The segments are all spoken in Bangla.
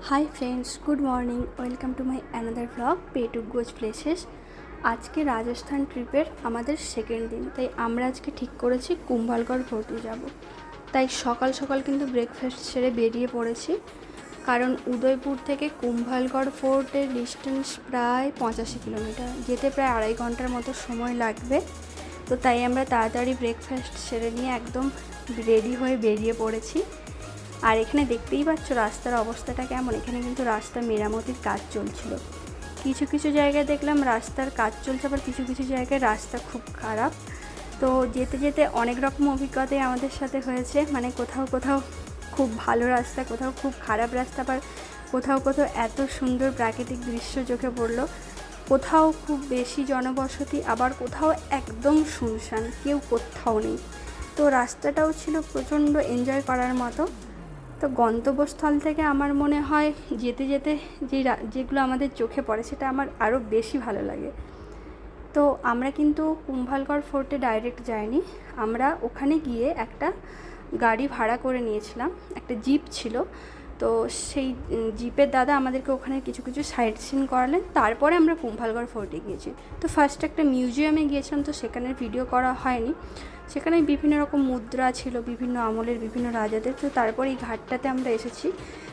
Hi friends, good morning. Welcome to my another blog pay to goes places. আজকে রাজস্থান ট্রিপের আমাদের সেকেন্ড দিন, তাই আমরা আজকে ঠিক করেছি কুম্ভলগড় ফোর্টে যাব। তাই সকাল সকাল কিন্তু ব্রেকফাস্ট সেরে বেরিয়ে পড়েছি, কারণ উদয়পুর থেকে কুম্ভলগড় ফোর্টের ডিস্টেন্স প্রায় 85 কিলোমিটার, যেতে প্রায় 2.5 ঘন্টার মতো সময় লাগবে। তো তাই আমরা তাড়াতাড়ি ব্রেকফাস্ট সেরে নিয়ে একদম রেডি হয়ে বেরিয়ে পড়েছি। আর এখানে দেখতেই পাচ্ছ রাস্তার অবস্থাটা কেমন। এখানে কিন্তু রাস্তা মেরামতির কাজ চলছিল। কিছু কিছু জায়গায় দেখলাম রাস্তার কাজ চলছে, আবার কিছু কিছু জায়গায় রাস্তা খুব খারাপ। তো যেতে যেতে অনেক রকম অভিজ্ঞতাই আমাদের সাথে হয়েছে, মানে কোথাও কোথাও খুব ভালো রাস্তা, কোথাও খুব খারাপ রাস্তা, আবার কোথাও কোথাও এত সুন্দর প্রাকৃতিক দৃশ্য চোখে পড়লো। কোথাও খুব বেশি জনবসতি, আবার কোথাও একদম শুনশান, কেউ কোথাও নেই। তো রাস্তাটাও ছিল প্রচণ্ড এনজয় করার মতো। তো গন্তব্যস্থল থেকে আমার মনে হয় যেতে যেতে যেগুলো আমাদের চোখে পড়ে সেটা আমার আরও বেশি ভালো লাগে। তো আমরা কিন্তু কুম্ভলগড় ফোর্টে ডাইরেক্ট যাইনি, আমরা ওখানে গিয়ে একটা গাড়ি ভাড়া করে নিয়েছিলাম, একটা জিপ ছিল। তো সেই জিপের দাদা আমাদেরকে ওখানে কিছু কিছু সাইট সিন করালেন, তারপরে আমরা কুম্ভলগড় ফোর্টে গিয়েছি। তো ফার্স্ট একটা মিউজিয়ামে গিয়েছিলাম, তো সেখানের ভিডিও করা হয়নি। সেখানে বিভিন্ন রকম মুদ্রা ছিল, বিভিন্ন আমলের বিভিন্ন রাজাদের। তো তারপর এই ঘাটটাতে আমরা এসেছি।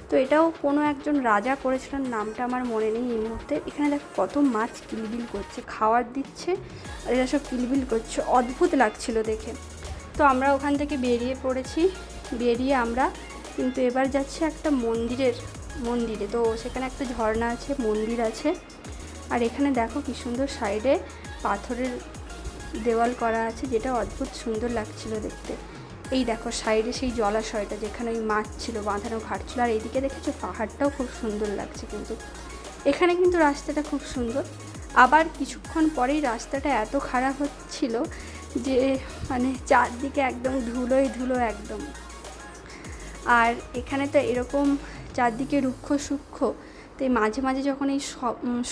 তো এটাও কোনো একজন রাজা করেছিলেন, নামটা আমার মনে নেই এই মুহূর্তে। এখানে দেখো কত মাছ কিলবিল করছে, খাওয়ার দিচ্ছে আর এরা সব কিলবিল করছে, অদ্ভুত লাগছিল দেখে। তো আমরা ওখান থেকে বেরিয়ে পড়েছি। বেরিয়ে আমরা কিন্তু এবার যাচ্ছি একটা মন্দিরে। তো সেখানে একটা ঝর্ণা আছে, মন্দির আছে। আর এখানে দেখো কি সুন্দর সাইডে পাথরের দেওয়াল করা আছে, যেটা অদ্ভুত সুন্দর লাগছিল দেখতে। এই দেখো সাইডে সেই জলাশয়টা, যেখানে ওই মাছ ছিল, বাঁধানো ঘাট ছিল। আর এইদিকে দেখেছো পাহাড়টাও খুব সুন্দর লাগছে। কিন্তু এখানে কিন্তু রাস্তাটা খুব সুন্দর। আবার কিছুক্ষণ পরেই রাস্তাটা এত খারাপ হচ্ছিল যে মানে চারদিকে একদম ধুলোই ধুলো একদম। আর এখানে তো এরকম চারদিকে রুক্ষ সূক্ষ্ম, তাই মাঝে মাঝে যখন এই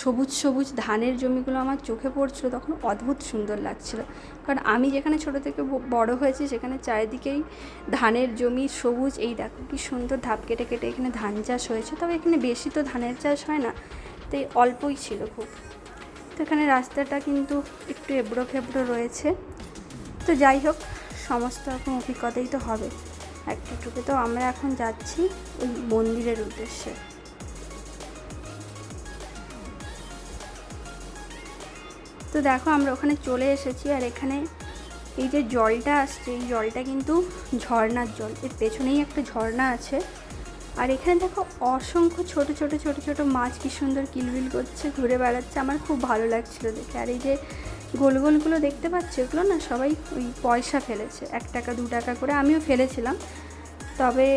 সবুজ সবুজ ধানের জমিগুলো আমার চোখে পড়ছিল, তখন অদ্ভুত সুন্দর লাগছিল। কারণ আমি যেখানে ছোটো থেকে বড় হয়েছি সেখানে চারিদিকেই ধানের জমি, সবুজ। এই দেখো কি সুন্দর ধাপ কেটে কেটে এখানে ধান চাষ হয়েছে। তবে এখানে বেশি তো ধানের চাষ হয় না, তাই অল্পই ছিল খুব। তো এখানে রাস্তাটা কিন্তু একটু এবড়ো খেবড়ো রয়েছে। তো যাই হোক, সমস্ত রকম অভিজ্ঞতাই তো হবে একটা ট্রিপে। তো আমরা এখন যাচ্ছি ওই মন্দিরের উদ্দেশ্যে। তো দেখো আমরা ওখানে চলে এসেছি। আর এখানে এই যে জলটা আসছে, এই জলটা কিন্তু ঝর্ণার জল। এর পেছনেই একটা ঝর্ণা আছে। আর এখানে দেখো অসংখ্য ছোট ছোট ছোট ছোট মাছ কি সুন্দর কিলবিল করছে, ঘুরে বেড়াচ্ছে। আমার খুব ভালো লাগছিলো দেখে। আর এই যে গোল গোলগুলো দেখতে পাচ্ছি, এগুলো না সবাই ওই পয়সা ফেলেছে, 1 টাকা 2 টাকা করে। আমিও ফেলেছিলাম। তবে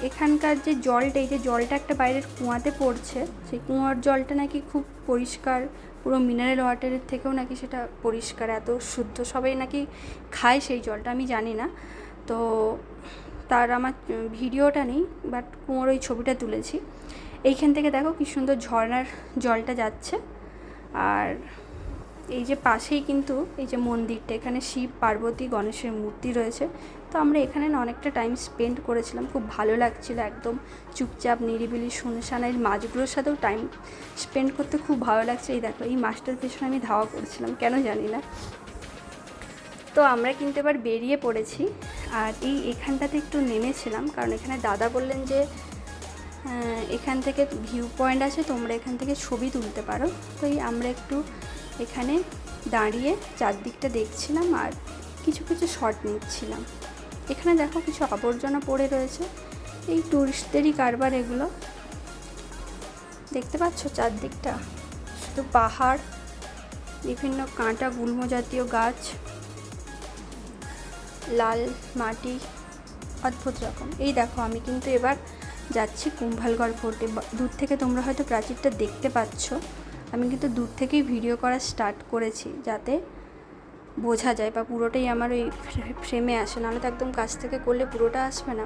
এখানকার যে জলটা, এই যে জলটা একটা বাইরের কুয়াতে পড়ছে, সেই কুয়ার জলটা নাকি খুব পরিষ্কার, পুরো মিনারেল ওয়াটারের থেকেও নাকি সেটা পরিষ্কার, এত শুদ্ধ। সবাই নাকি খায় সেই জলটা, আমি জানি না। তো তার আমার ভিডিওটা নেই, বাট কুয়োর ওই ছবিটা তুলেছি। এইখান থেকে দেখো কি সুন্দর ঝর্ণার জলটা যাচ্ছে। আর এই যে পাশেই কিন্তু এই যে মন্দিরটা, এখানে শিব পার্বতী গণেশের মূর্তি রয়েছে। তো আমরা এখানে না অনেকটা টাইম স্পেন্ড করেছিলাম, খুব ভালো লাগছিল, একদম চুপচাপ নিরিবিলি শুনশান। এই মাছগুলোর সাথেও টাইম স্পেন্ড করতে খুব ভালো লাগছে। এই দেখো এই মাছটার পেছনে আমি ধাওয়া করছিলাম, কেন জানি না। তো আমরা কিন্তু এবার বেরিয়ে পড়েছি। আর এখানটাতে একটু নেমেছিলাম, কারণ এখানে দাদা বললেন যে এখান থেকে ভিউ পয়েন্ট আছে, তোমরা এখান থেকে ছবি তুলতে পারো। তো আমরা একটু এখানে দাঁড়িয়ে চারদিকটা দেখছিলাম আর কিছু কিছু শট নিচ্ছিলাম। এখানে দেখো কিছু আবর্জনা পড়ে রয়েছে, এই টুরিস্টদেরই কারবার এগুলো। দেখতে পাচ্ছ চারদিকটা শুধু পাহাড়, বিভিন্ন কাঁটা গুল্ম জাতীয় গাছ, লাল মাটি, অদ্ভুত রকম। এই দেখো আমি কিন্তু এবার যাচ্ছি কুম্ভলগড় ফোর্টে। দূর থেকে তোমরা হয়তো প্রাচীরটা দেখতে পাচ্ছ। আমি কিন্তু দূর থেকেই ভিডিও করা স্টার্ট করেছি, যাতে বোঝা যায় বা পুরোটাই আমার ওই ফ্রেমে আসে, নাহলে তো একদম কাছ থেকে করলে পুরোটা আসবে না।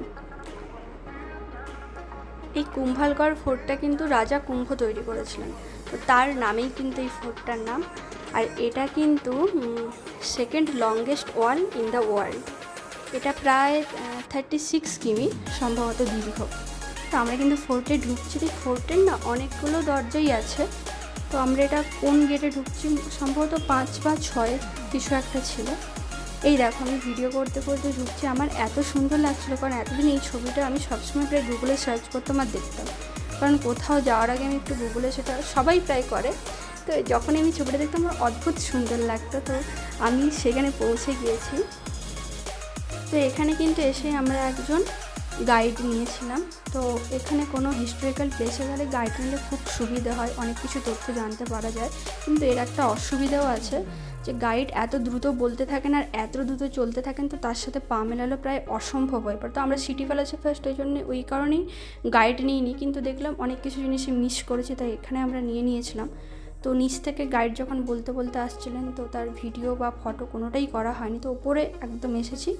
এই কুম্ভলগড় ফোর্টটা কিন্তু রাজা কুম্ভ তৈরি করেছিলেন, তো তার নামেই কিন্তু এই ফোর্টটার নাম। আর এটা কিন্তু second longest wall in the world. এটা প্রায় 36 কিমি সম্ভবত দীর্ঘ। তো আমরা কিন্তু ফোর্টে ঢুকছি। ফোর্টের না অনেকগুলো দরজাই আছে, তো আমরা এটা কোন গেটে ঢুকছি, সম্ভবত 5 বা 6 কিছু একটা ছিল। এই দেখো আমি ভিডিও করতে করতে ঢুকছি, আমার এত সুন্দর লাগছিলো, কারণ এতদিন এই ছবিটা আমি সবসময় প্রায় গুগলে সার্চ করতাম আর দেখতাম, কারণ কোথাও যাওয়ার আগে আমি একটু গুগলে, সেটা সবাই প্রায় করে, তো যখনই আমি ছবিটা দেখতাম আমার অদ্ভুত সুন্দর লাগতো। তো আমি সেখানে পৌঁছে গিয়েছি। তো এখানে কিন্তু এসে আমরা একজন গাইড নিয়েছিলাম। তো এখানে কোনো হিস্টোরিক্যাল প্লেসে গেলে গাইড নিলে খুব সুবিধা হয়, অনেক কিছু তথ্য জানতে পারা যায়। কিন্তু এর একটা অসুবিধাও আছে, যে গাইড এত দ্রুত বলতে থাকেন আর এত দ্রুত চলতে থাকেন, তো তার সাথে পা মেলালো প্রায় অসম্ভব হয়ে পড়ে। তো আমরা সিটি প্যালেসে ফার্স্ট ওই জন্য ওই কারণেই গাইড নিইনি, কিন্তু দেখলাম অনেক কিছু জিনিসে মিস করেছি, তাই এখানে আমরা নিয়েছিলাম। তো নিচ থেকে গাইড যখন বলতে বলতে আসছিলেন, তো তার ভিডিও বা ফটো কোনোটাই করা হয়নি। তো ওপরে একদম এসেছি,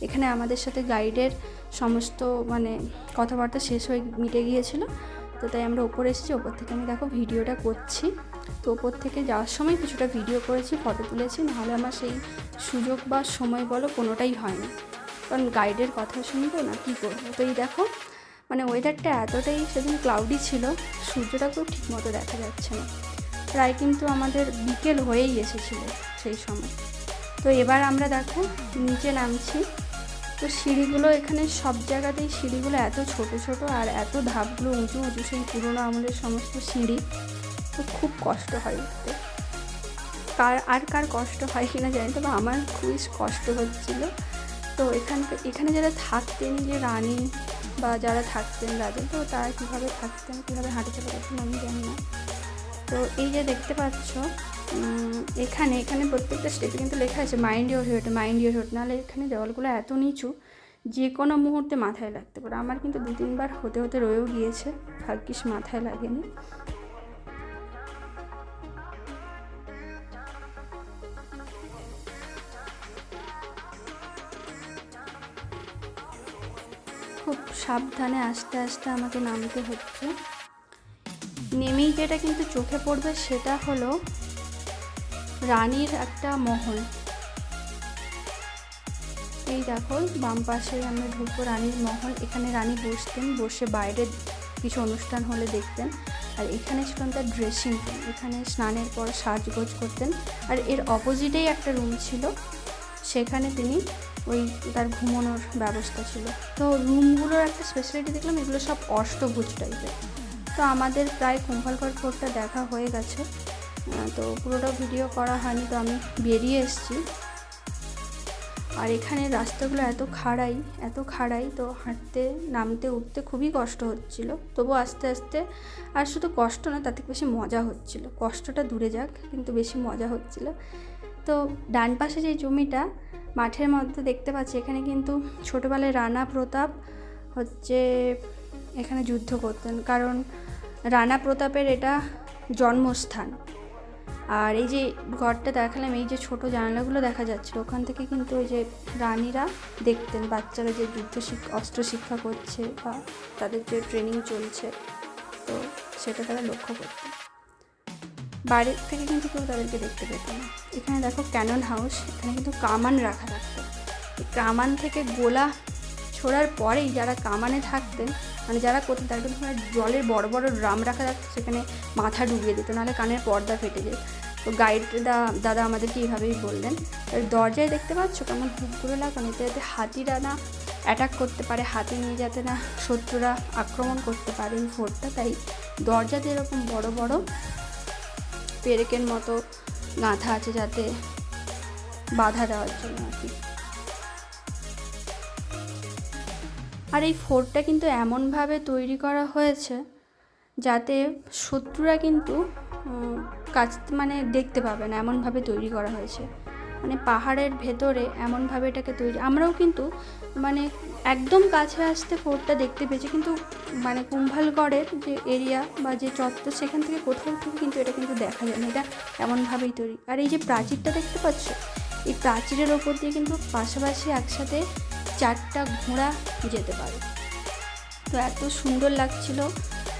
এখানে আমাদের সাথে গাইডের সমস্ত মানে কথাবার্তা শেষ হয়ে মিটে গিয়েছিলো। তো তাই আমরা ওপরে এসেছি, ওপর থেকে আমি দেখো ভিডিওটা করছি। তো ওপর থেকে যাওয়ার সময় কিছুটা ভিডিও করেছি, ফটো তুলেছি, নাহলে আমার সেই সুযোগ বা সময় বলো কোনোটাই হয়নি, কারণ গাইডের কথা শুনবো না কী করবো। তো এই দেখো মানে ওয়েদারটা এতটাই সেদিন ক্লাউডি ছিল, সূর্যটাকেও ঠিক মতো দেখা যাচ্ছে না, প্রায় কিন্তু আমাদের বিকেল হয়েই এসেছিলো সেই সময়। তো এবার আমরা দেখো নিচে নামছি। তো সিঁড়িগুলো এখানে সব জায়গাতেই সিঁড়িগুলো এত ছোট ছোট আর এত ধাপগুলো উঁচু উঁচু, সেই পুরোনো আমলের সমস্ত সিঁড়ি, তো খুব কষ্ট হয় উঠতে। কার কষ্ট হয় কিনা জানি, তবে আমার খুবই কষ্ট হচ্ছিলো। তো এখানে যারা থাকতেন, যে রানী বা যারা থাকতেন রাজা, তো তারা কীভাবে থাকতেন, কীভাবে হাঁটাচলা করতেন আমি জানি না। তো এই যে দেখতে পাচ্ছ এখানে প্রত্যেকটা স্টেপে কিন্তু লেখা আছে mind your head, mind your head, নাহলে এখানে দেওয়ালগুলো এত নিচু যে কোনো মুহূর্তে মাথায় লাগতে পারে। আমার কিন্তু 2-3 বার হতে হতে রয়েও গিয়েছে, ভাগ্যিস মাথায় লাগেনি। খুব সাবধানে আস্তে আস্তে আমাকে নামতে হচ্ছে। নেমেই যেটা কিন্তু চোখে পড়বে সেটা হলো রানীর একটা মহল। এই দেখো বাম পাশে আমরা ঢুকবো, রানীর মহল। এখানে রানী বসতেন, বসে বাইরে কিছু অনুষ্ঠান হলে দেখতেন। আর এখানে ছিল তার ড্রেসিং রুম, এখানে স্নানের পর সাজগোজ করতেন। আর এর অপোজিটেই একটা রুম ছিল, সেখানে তিনি ওই তার ঘুমানোর ব্যবস্থা ছিল। তো রুমগুলোর একটা স্পেশালিটি দেখলাম, এগুলো সব অষ্টভুজ টাইপের। তো আমাদের প্রায় কুম্ভলগড় ফোর্টটা দেখা হয়ে গেছে, তো পুরোটা ভিডিও করা হয়নি, তো আমি বেরিয়ে এসেছি। আর এখানে রাস্তাগুলো এত খাড়াই, তো হাঁটতে নামতে উঠতে খুবই কষ্ট হচ্ছিল, তবু আস্তে আস্তে, আর শুধু কষ্ট না, তার থেকে বেশি মজা হচ্ছিল। কষ্টটা দূরে যাক, কিন্তু বেশি মজা হচ্ছিল। তো ডান পাশে যে জমিটা মাঠের মধ্যে দেখতে পাচ্ছি, এখানে কিন্তু ছোটোবেলায় রানা প্রতাপ হচ্ছে এখানে যুদ্ধ করতেন, কারণ রানা প্রতাপের এটা জন্মস্থান। আর এই যে ঘরটা দেখালাম, এই যে ছোট জানালাগুলো দেখা যাচ্ছিল, ওখান থেকে কিন্তু ওই যে রানীরা দেখতেন বাচ্চারা যে অস্ত্র শিক্ষা করছে বা তাদের যে ট্রেনিং চলছে, তো সেটা তারা লক্ষ্য করতেন। বাইরের থেকে কিন্তু কেউ তাদেরকে দেখতে পেত না। এখানে দেখো ক্যানন হাউস, এখানে কিন্তু কামান রাখা থাকতো। এই কামান থেকে গোলা ছোড়ার পরেই যারা কামানে থাকতেন, মানে যারা করতেন, তারা কিন্তু জলের বড় বড় ড্রাম রাখা থাকতো, সেখানে মাথা ডুবিয়ে দিত, নাহলে কানের পর্দা ফেটে যেত। তো গাইড দাদা আমাদেরকে এইভাবেই বললেন। দরজায় দেখতে পাচ্ছ কেমন হুকগুলো লাগানো, যাতে হাতিরা না অ্যাটাক করতে পারে, হাতি নিয়ে যাতে না শত্রুরা আক্রমণ করতে পারে এই ফোর্টটা, তাই দরজাতে এরকম বড় বড় পেরেকের মতো গাঁথা আছে, যাতে বাধা দেওয়ার জন্য আর কি। আর এই ফোর্টটা কিন্তু এমনভাবে তৈরি করা হয়েছে যাতে শত্রুরা কিন্তু মানে দেখতে পাবে না, এমনভাবে তৈরি করা হয়েছে। মানে পাহাড়ের ভেতরে এমনভাবে এটাকে তৈরি, আমরাও কিন্তু মানে একদম কাছে আসতে ফোর্টটা দেখতে পেয়েছি, কিন্তু মানে কুম্ভলগড়ের যে এরিয়া বা যে চত্বর, সেখান থেকে কোথাও থেকে কিন্তু এটা কিন্তু দেখা যায় না, এটা এমনভাবেই তৈরি। আর এই যে প্রাচীরটা দেখতে পাচ্ছ, এই প্রাচীরের ওপর দিয়ে কিন্তু পাশাপাশি একসাথে 4টা ঘোড়া যেতে পারে। তো এত সুন্দর লাগছিল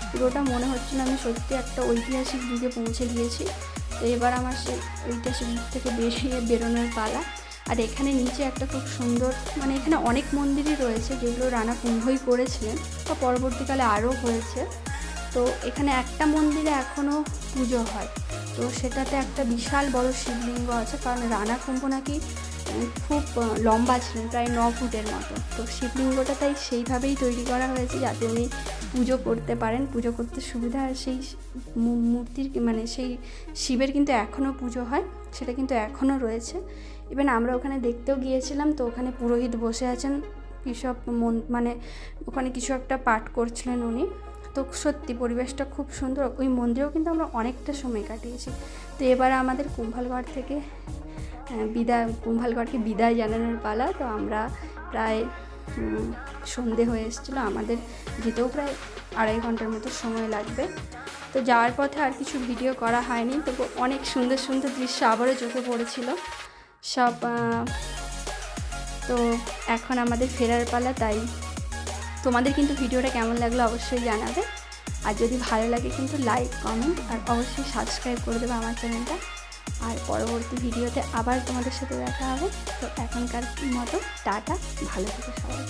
পুরোটা, মনে হচ্ছিল আমি সত্যি একটা ঐতিহাসিক যুগে পৌঁছে গিয়েছি। তো এবার আমার সেই ঐতিহাসিক যুগ থেকে বেরোনোর পালা। আর এখানে নিচে একটা খুব সুন্দর, মানে এখানে অনেক মন্দিরই রয়েছে যেগুলো রানা কুম্ভই করেছিলেন বা পরবর্তীকালে আরও হয়েছে। তো এখানে একটা মন্দিরে এখনও পুজো হয়, তো সেটাতে একটা বিশাল বড় শিবলিঙ্গ আছে, কারণ রানা কুম্ভ নাকি খুব লম্বা ছিলেন, প্রায় 9 ফুটের মতো। তো শিবলিঙ্গটা তাই সেইভাবেই তৈরি করা হয়েছে যাতে উনি পুজো করতে পারেন, পুজো করতে সুবিধা। আর সেই মূর্তির মানে সেই শিবের কিন্তু এখনও পুজো হয়, সেটা কিন্তু এখনও রয়েছে। ইভেন আমরা ওখানে দেখতেও গিয়েছিলাম, তো ওখানে পুরোহিত বসে আছেন, কিসব মানে ওখানে কিছু একটা পাঠ করছিলেন উনি। তো সত্যি পরিবেশটা খুব সুন্দর। ওই মন্দিরেও কিন্তু আমরা অনেকটা সময় কাটিয়েছি। তো এবার আমাদের কুম্ভলগড় থেকে কুম্ভলগড়কে বিদায় জানানোর পালা। তো আমরা প্রায় সন্ধে হয়ে এসেছিলো, আমাদের যেতেও প্রায় 2.5 ঘন্টার মতো সময় লাগবে। তো যাওয়ার পথে আর কিছু ভিডিও করা হয়নি, তবু অনেক সুন্দর সুন্দর দৃশ্য আবারও চোখে পড়েছিল সব। তো এখন আমাদের ফেরার পালা। তাই তোমাদের কিন্তু ভিডিওটা কেমন লাগলো অবশ্যই জানাবে, আর যদি ভালো লাগে কিন্তু লাইক, কমেন্ট আর অবশ্যই সাবস্ক্রাইব করে দেবে আমার চ্যানেলটা। আর পরবর্তী ভিডিওতে আবার তোমাদের সাথে দেখা হবে। তো এখনকার মতো টাটা, ভালো থেকো সবাই।